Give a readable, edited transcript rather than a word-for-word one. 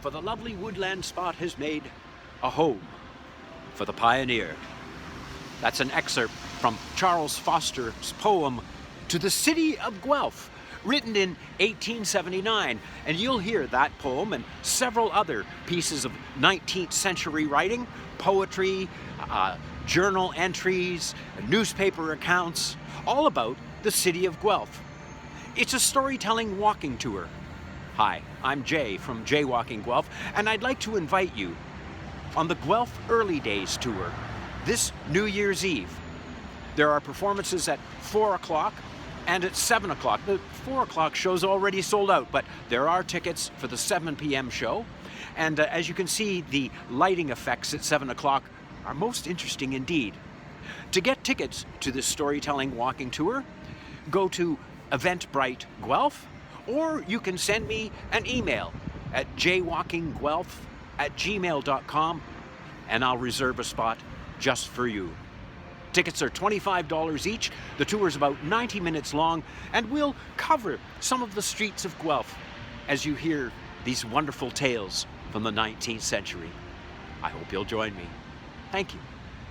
for the lovely woodland spot has made a home for the pioneer. That's an excerpt from Charles Foster's poem To the City of Guelph, written in 1879. And you'll hear that poem and several other pieces of 19th century writing, poetry, journal entries, newspaper accounts, all about the city of Guelph. It's a storytelling walking tour. Hi, I'm Jay from Jaywalking Guelph, and I'd like to invite you on the Guelph Early Days Tour this New Year's Eve. There are performances at 4 o'clock and at 7 o'clock. The 4 o'clock show's already sold out, but there are tickets for the 7 p.m. show. And as you can see, the lighting effects at 7 o'clock are most interesting indeed. To get tickets to this storytelling walking tour, go to Eventbrite Guelph, or you can send me an email at jaywalkingguelph@gmail.com, and I'll reserve a spot just for you. Tickets are $25 each. The tour is about 90 minutes long, and we'll cover some of the streets of Guelph as you hear these wonderful tales from the 19th century. I hope you'll join me. Thank you.